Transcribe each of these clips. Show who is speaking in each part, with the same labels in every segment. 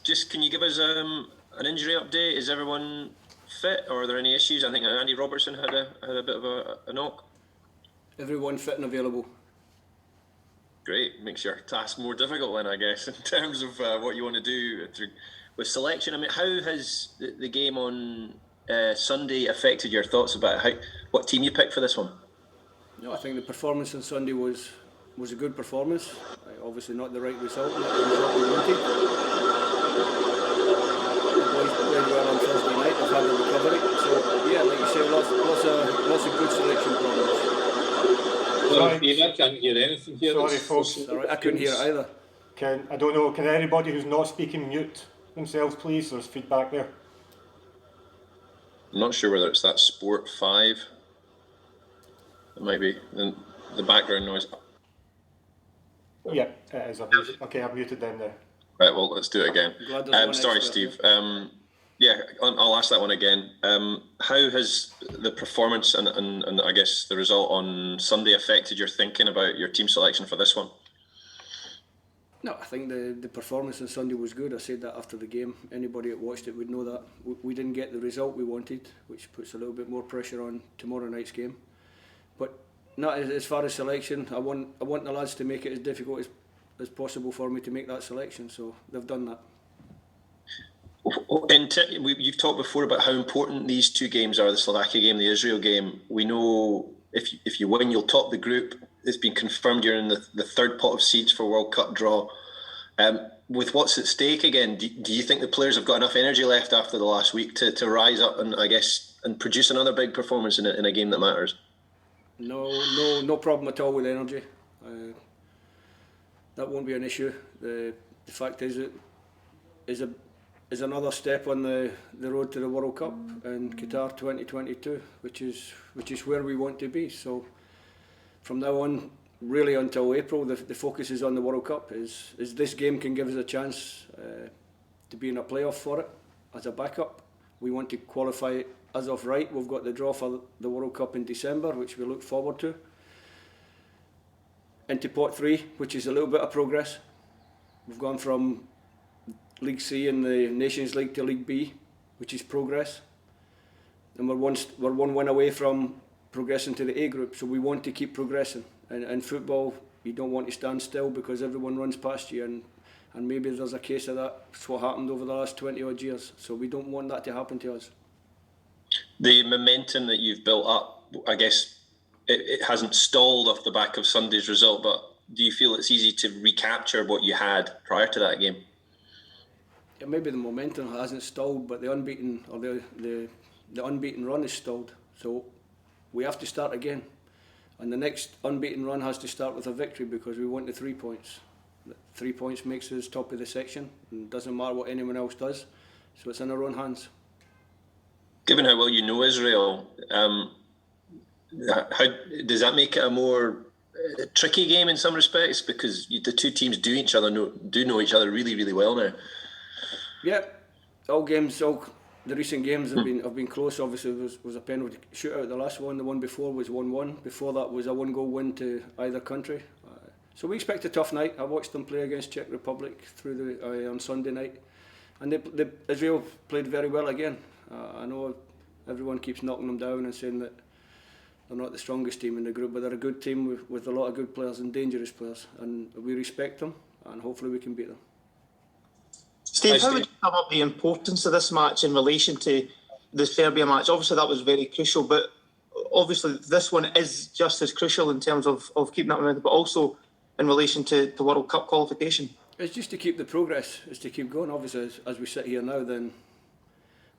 Speaker 1: just can you give us an injury update? Is everyone fit, or are there any issues? I think Andy Robertson had a bit of a knock.
Speaker 2: Everyone fit and available.
Speaker 1: Great, makes your task more difficult then, I guess, in terms of what you want to do with selection. I mean, how has the game on Sunday affected your thoughts about what team you picked for this one?
Speaker 2: No, I think the performance on Sunday was a good performance. Obviously not the right result, not the result we wanted. The boys played well on Thursday night, they've had a recovery. So yeah, like you say, lots of good selection problems.
Speaker 3: Sorry, I can't hear anything here.
Speaker 4: Sorry, folks.
Speaker 2: Sorry, I couldn't hear it either.
Speaker 4: I don't know, can anybody who's not speaking mute themselves, please? There's feedback there.
Speaker 1: I'm not sure whether it's that Sport 5. It might be the background noise.
Speaker 4: Yeah, it is. Okay, I've muted them there.
Speaker 1: Right, well, let's do it again. Sorry, Steve. Yeah, I'll ask that one again. How has the performance and I guess the result on Sunday affected your thinking about your team selection for this one?
Speaker 2: No, I think the performance on Sunday was good. I said that after the game. Anybody that watched it would know that. We didn't get the result we wanted, which puts a little bit more pressure on tomorrow night's game. But not as far as selection, I want the lads to make it as difficult as possible for me to make that selection, so they've done that.
Speaker 1: You've talked before about how important these two games are, the Slovakia game, the Israel game. We know if you win, you'll top the group. It's been confirmed you're in the third pot of seeds for World Cup draw. With what's at stake again, do you think the players have got enough energy left after the last week to rise up and produce another big performance in a game that matters?
Speaker 2: No problem at all with energy. That won't be an issue. The fact is it is another step on the road to the World Cup in Qatar 2022, which is where we want to be. So from now on, really until April, the focus is on the World Cup. Is this game can give us a chance to be in a playoff for it as a backup. We want to qualify as of right. We've got the draw for the World Cup in December, which we look forward to. Into pot 3, which is a little bit of progress. We've gone from League C in the Nations League to League B, which is progress. And we're one win away from progressing to the A group, so we want to keep progressing. And in football, you don't want to stand still because everyone runs past you, and maybe there's a case of that. That's what happened over the last 20 odd years, so we don't want that to happen to us.
Speaker 1: The momentum that you've built up, I guess it hasn't stalled off the back of Sunday's result, but do you feel it's easy to recapture what you had prior to that game?
Speaker 2: Yeah, maybe the momentum hasn't stalled, but the unbeaten or the unbeaten run is stalled. So we have to start again, and the next unbeaten run has to start with a victory because we want the 3 points. 3 points makes us top of the section, and it doesn't matter what anyone else does. So it's in our own hands.
Speaker 1: Given how well you know Israel, how does that make it a more tricky game in some respects? Because the two teams do know each other really, really well now.
Speaker 2: Yeah, all the recent games have been close. Obviously, there was a penalty shootout. The last one, the one before was 1-1. Before that was a 1-goal win to either country. So we expect a tough night. I watched them play against Czech Republic on Sunday night, and Israel played very well again. I know everyone keeps knocking them down and saying that they're not the strongest team in the group, but they're a good team with a lot of good players and dangerous players, and we respect them, and hopefully we can beat them.
Speaker 5: Steve, how would you sum up the importance of this match in relation to the Serbia match? Obviously that was very crucial, but obviously this one is just as crucial in terms of keeping that momentum, but also in relation to the World Cup qualification.
Speaker 2: It's just to keep the progress, it's to keep going. Obviously, as we sit here now, then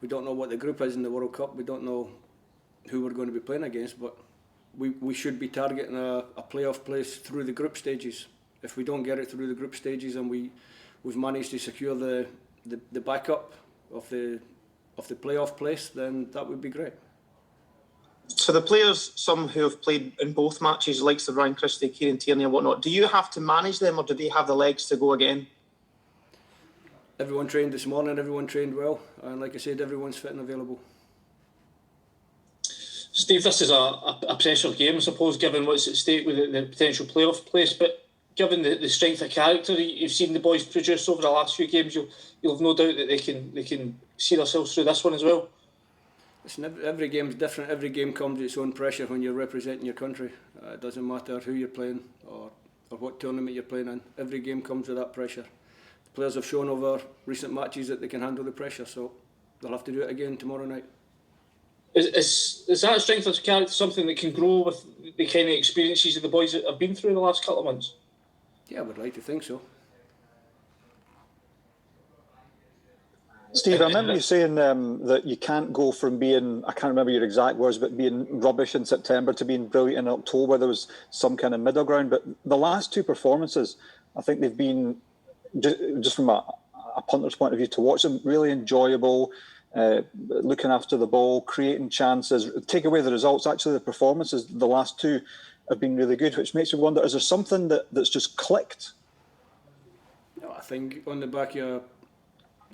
Speaker 2: we don't know what the group is in the World Cup. We don't know who we're going to be playing against, but we should be targeting a playoff place through the group stages. If we don't get it through the group stages and we've managed to secure the backup of the playoff place, then that would be great.
Speaker 5: So the players, some who have played in both matches, like Ryan Christie, Kieran Tierney and whatnot, do you have to manage them or do they have the legs to go again?
Speaker 2: Everyone trained this morning, everyone trained well, and like I said, everyone's fit and available.
Speaker 3: Steve, this is a pressure game, I suppose, given what's at stake with the potential playoff place, but given the strength of character you've seen the boys produce over the last few games, you'll have no doubt that they can see themselves through this one as well.
Speaker 2: Listen, every game's different. Every game comes with its own pressure when you're representing your country. It doesn't matter who you're playing or what tournament you're playing in. Every game comes with that pressure. The players have shown over recent matches that they can handle the pressure, so they'll have to do it again tomorrow night.
Speaker 3: Is that strength of character something that can grow with the kind of experiences that the boys have been through in the last couple of months?
Speaker 2: Yeah, I would like to think so.
Speaker 6: Steve, I remember you saying that you can't go from being, I can't remember your exact words, but being rubbish in September to being brilliant in October. There was some kind of middle ground. But the last two performances, I think they've been, just from a punter's point of view, to watch them, really enjoyable, looking after the ball, creating chances. Take away the results, actually the performances, the last two have been really good, which makes me wonder, is there something that's just clicked?
Speaker 2: No, I think on the back of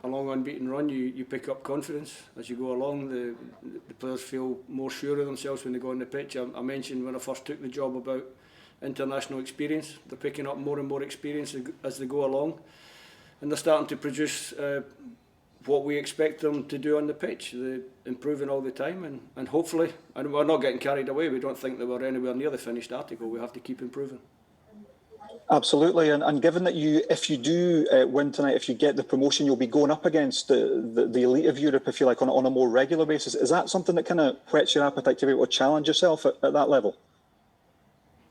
Speaker 2: a long unbeaten run, you pick up confidence as you go along. The players feel more sure of themselves when they go on the pitch. I mentioned when I first took the job about international experience. They're picking up more and more experience as they go along, and they're starting to produce what we expect them to do on the pitch. They're improving all the time, and hopefully, and we're not getting carried away. We don't think that we're anywhere near the finished article. We have to keep improving.
Speaker 6: Absolutely, and given that if you do win tonight, if you get the promotion, you'll be going up against the elite of Europe, if you like, on a more regular basis. Is that something that kind of whets your appetite to be able to challenge yourself at that level?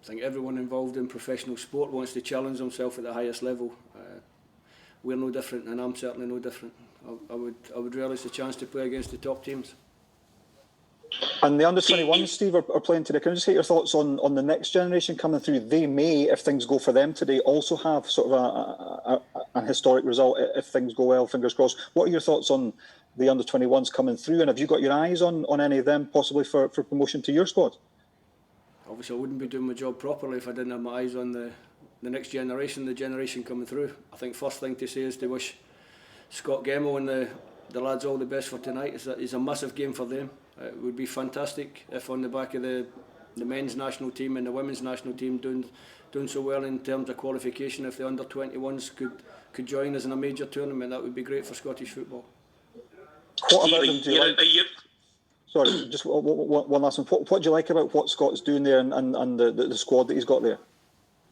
Speaker 2: I think everyone involved in professional sport wants to challenge themselves at the highest level. We're no different, and I'm certainly no different. I would relish the chance to play against the top teams.
Speaker 6: And the under-21s, Steve, are playing today. Can I just get your thoughts on the next generation coming through? They may, if things go for them today, also have sort of an historic result if things go well, fingers crossed. What are your thoughts on the under-21s coming through? And have you got your eyes on any of them possibly for promotion to your squad?
Speaker 2: Obviously, I wouldn't be doing my job properly if I didn't have my eyes on the next generation, the generation coming through. I think first thing to say is to wish Scott Gemmell and the lads all the best for tonight. It's a massive game for them. It would be fantastic if on the back of the men's national team and the women's national team doing so well in terms of qualification, if the under-21s could join us in a major tournament, that would be great for Scottish football.
Speaker 6: What about them do you like? Sorry, just one last one. What do you like about what Scott's doing there and the squad that he's got there?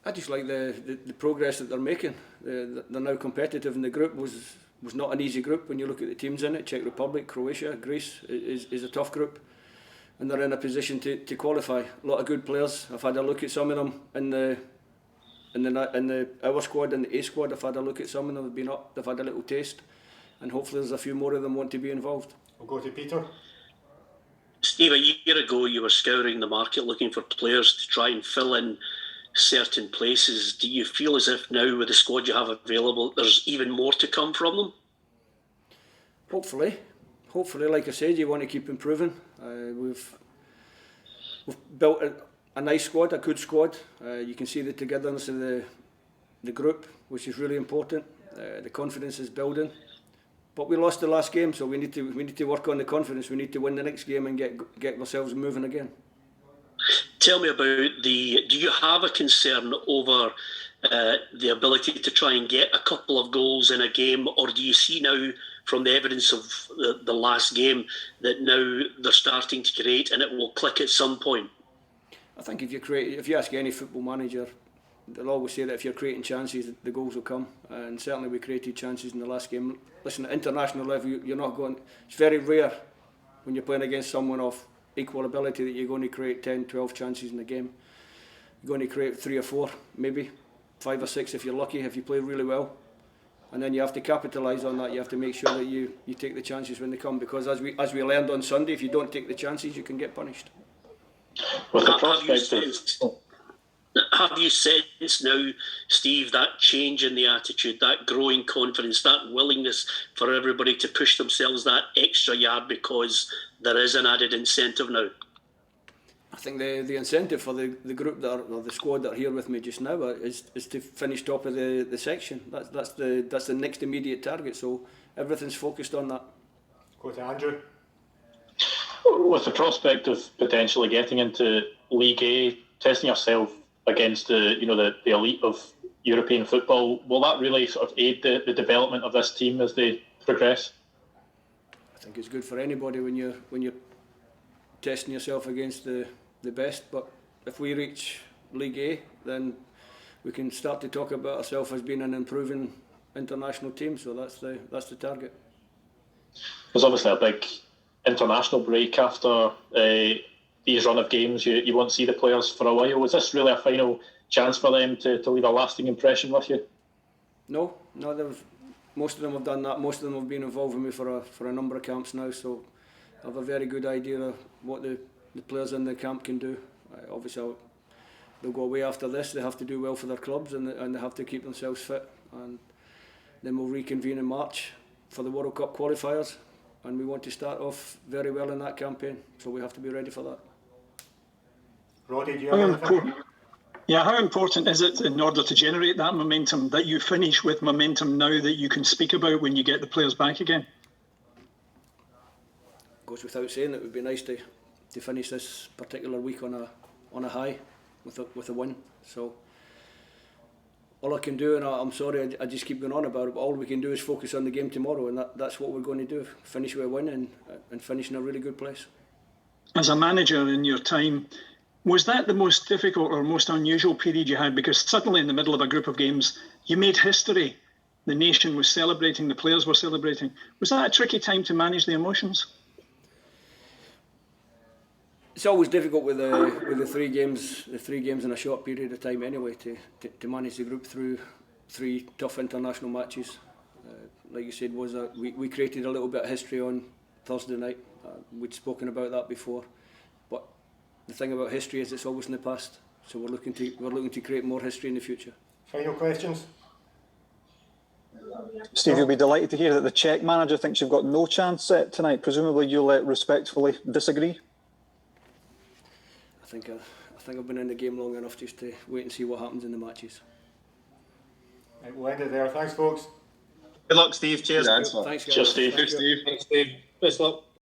Speaker 2: I just like the progress that they're making. They're now competitive, and the group was not an easy group when you look at the teams in it. Czech Republic, Croatia, Greece is a tough group, and they're in a position to qualify. A lot of good players. I've had a look at some of them in our squad and the A squad. I've had a look at some of them. Have been up. They've had a little taste, and hopefully there's a few more of them want to be involved.
Speaker 4: We'll go to Peter.
Speaker 7: Steve, a year ago you were scouring the market looking for players to try and fill in certain places. Do you feel as if now with the squad you have available there's even more to come from them?
Speaker 2: Hopefully, like I said, you want to keep improving. We've built a nice squad, a good squad. You can see the togetherness of the group, which is really important. The confidence is building, but we lost the last game, so we need to work on the confidence. We need to win the next game and get ourselves moving again.
Speaker 7: Tell me about do you have a concern over the ability to try and get a couple of goals in a game, or do you see now from the evidence of the last game that now they're starting to create and it will click at some point?
Speaker 2: I think if you ask any football manager, they'll always say that if you're creating chances, the goals will come. And certainly we created chances in the last game. Listen, at international level, you're not going. It's very rare when you're playing against someone of equal ability that you're going to create 10, 12 chances in the game. You're going to create 3 or 4, maybe 5 or 6 if you're lucky, if you play really well. And then you have to capitalise on that. You have to make sure that you take the chances when they come, because as we learned on Sunday, if you don't take the chances, you can get punished.
Speaker 7: Well, have you sensed now, Steve, that change in the attitude, that growing confidence, that willingness for everybody to push themselves that extra yard because there is an added incentive now?
Speaker 2: I think the incentive for the group or the squad that are here with me just now is to finish top of the section. That's the next immediate target. So everything's focused on that.
Speaker 4: Go to Andrew.
Speaker 8: With the prospect of potentially getting into League A, testing yourself against the elite of European football. Will that really sort of aid the development of this team as they progress?
Speaker 2: I think it's good for anybody when you're testing yourself against the best. But if we reach League A, then we can start to talk about ourselves as being an improving international team. So that's the target.
Speaker 8: There's obviously a big international break after these run of games. You won't see the players for a while. Was this really a final chance for them to leave a lasting impression with you?
Speaker 2: No, most of them have done that. Most of them have been involved with me for a number of camps now, so I have a very good idea of what the players in the camp can do. Obviously, they'll go away after this. They have to do well for their clubs, and they have to keep themselves fit. And then we'll reconvene in March for the World Cup qualifiers, and we want to start off very well in that campaign, so we have to be ready for that.
Speaker 4: Roddy, do you have anything?
Speaker 9: Yeah, how important is it in order to generate that momentum that you finish with momentum now that you can speak about when you get the players back again?
Speaker 2: Goes without saying, it would be nice to finish this particular week on a high with a win. So all I can do, and I'm sorry I just keep going on about it, but all we can do is focus on the game tomorrow, and that's what we're going to do. Finish with a win and finish in a really good place.
Speaker 9: As a manager in your time, was that the most difficult or most unusual period you had? Because suddenly in the middle of a group of games, you made history. The nation was celebrating, the players were celebrating. Was that a tricky time to manage the emotions?
Speaker 2: It's always difficult with the three games in a short period of time anyway, to manage the group through 3 tough international matches. Like you said, we created a little bit of history on Thursday night. We'd spoken about that before, but the thing about history is it's always in the past. So we're looking to create more history in the future.
Speaker 4: Final questions?
Speaker 6: Steve, you'll be delighted to hear that the Czech manager thinks you've got no chance tonight. Presumably you'll respectfully disagree.
Speaker 2: I think I've been in the game long enough just to wait and see what happens in the matches.
Speaker 4: Right, we'll end it there. Thanks, folks.
Speaker 5: Good luck, Steve. Cheers.
Speaker 1: Yeah,
Speaker 2: Thanks, guys.
Speaker 8: Cheers, Steve.
Speaker 2: Thank you.
Speaker 3: Thanks, Dave. Best luck.